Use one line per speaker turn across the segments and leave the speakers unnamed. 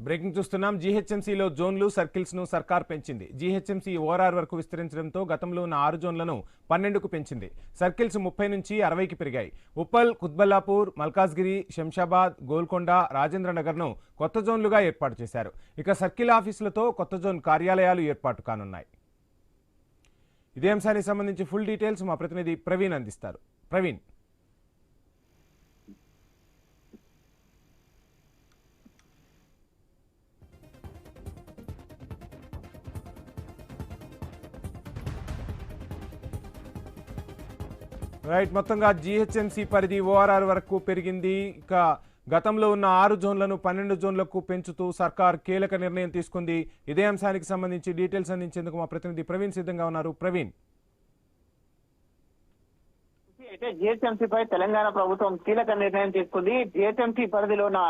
Breaking చూస్తున్నాం. జీహెచ్ఎంసీలో జోన్లు circles ను సర్కార్ పెంచింది. జీహెచ్ఎంసీ ఓఆర్ఆర్ వరకు విస్తరించడంతో గతంలో ఉన్న 6 జోన్లను 12కు పెంచింది. సర్కిల్స్ 30 నుంచి 60కి పెరిగాయి. ఉప్పల్, కుత్బల్లాపూర్, మల్కాజ్గిరి, శంషాబాద్, గోల్కొండ, రాజేంద్రనగర్ను కొత్త జోన్లుగా ఏర్పాటు చేశారు. ఇక సర్కిల్ ఆఫీసులతో కొత్త జోన్ కార్యాలయాలు ఏర్పాటు కానున్నాయి. ఇదే అంశానికి సంబంధించి ఫుల్ డీటెయిల్స్ మా ప్రతినిధి ప్రవీణ్ అందిస్తారు. ప్రవీణ్. రైట్, మొత్తంగా జీహెచ్ఎంసీ పరిధి ఓఆర్ఆర్ వరకు పెరిగింది. ఇక గతంలో ఉన్న 6 జోన్లను 12 జోన్లకు పెంచుతూ సర్కార్ కీలక నిర్ణయం తీసుకుంది. ఇదే అంశానికి సంబంధించి డీటెయిల్స్ అందించేందుకు మా ప్రతినిధి ప్రవీణ్ సిద్ధంగా ఉన్నారు. ప్రవీణ్.
అయితే జీహెచ్ఎంసీపై తెలంగాణ ప్రభుత్వం కీలక నిర్ణయం తీసుకుంది. జీహెచ్ఎంసీ పరిధిలో ఉన్న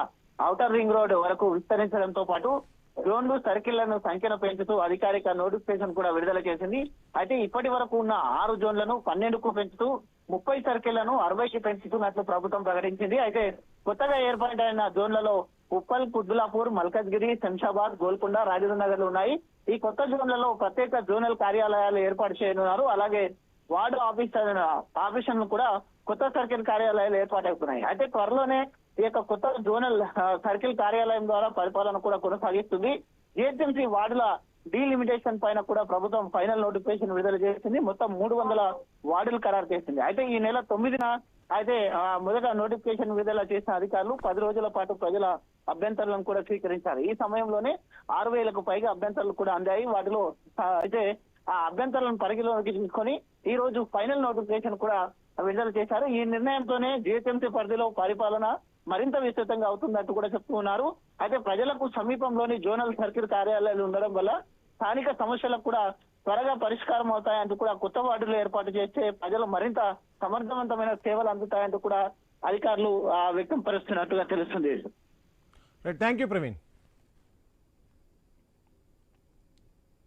ఔటర్ రింగ్ రోడ్ వరకు విస్తరించడంతో పాటు జోన్లు సర్కిళ్లను సంఖ్యను పెంచుతూ అధికారిక నోటిఫికేషన్ కూడా విడుదల చేసింది. అయితే ఇప్పటి వరకు ఉన్న 6 జోన్లను 12కు పెంచుతూ 30 సర్కిళ్లను 60కి పెంచుతున్నట్లు ప్రభుత్వం ప్రకటించింది. అయితే కొత్తగా ఏర్పాటైన జోన్లలో ఉప్పల్, కుత్బుల్లాపూర్, మల్కాజ్గిరి, శంషాబాద్, గోల్కొండ, రాజేంద్రనగర్లు ఉన్నాయి. ఈ కొత్త జోన్లలో ప్రత్యేక జోనల్ కార్యాలయాలు ఏర్పాటు చేయనున్నారు. అలాగే వార్డు ఆఫీసులను కూడా కొత్త సర్కిల్ కార్యాలయాలు ఏర్పాటవుతున్నాయి. అయితే త్వరలోనే ఈ యొక్క కొత్త జోనల్ సర్కిల్ కార్యాలయం ద్వారా పరిపాలన కూడా కొనసాగిస్తుంది. జీహెచ్ఎంసీ వార్డుల డీలిమిటేషన్ పైన కూడా ప్రభుత్వం ఫైనల్ నోటిఫికేషన్ విడుదల చేసింది. మొత్తం 300 వార్డులు ఖరారు చేసింది. అయితే ఈ నెల 9న అయితే మొదట నోటిఫికేషన్ విడుదల చేసిన అధికారులు 10 రోజుల పాటు ప్రజల అభ్యంతరాలను కూడా స్వీకరించారు. ఈ సమయంలోనే 6000కు పైగా అభ్యంతరాలు కూడా అందాయి. వాటిలో అయితే ఆ అభ్యంతరాలను పరిగణలోకి తీసుకొని ఈ రోజు ఫైనల్ నోటిఫికేషన్ కూడా విడుదల చేశారు. ఈ నిర్ణయంతోనే జీహెచ్ఎంసీ పరిధిలో పరిపాలన మరింత విస్తృతంగా అవుతుందంటూ కూడా చెప్తూ ఉన్నారు. అయితే ప్రజలకు సమీపంలోని జోనల్ సర్కిల్ కార్యాలయాలు ఉండడం వల్ల స్థానిక సమస్యలకు కూడా త్వరగా పరిష్కారం అవుతాయంటూ కూడా కొత్త వార్డులు ఏర్పాటు చేస్తే ప్రజలు మరింత సమర్థవంతమైన సేవలు అందుతాయంటూ కూడా అధికారులు వ్యక్తం పరుస్తున్నట్టుగా తెలుస్తుంది.
Thank you Praveen.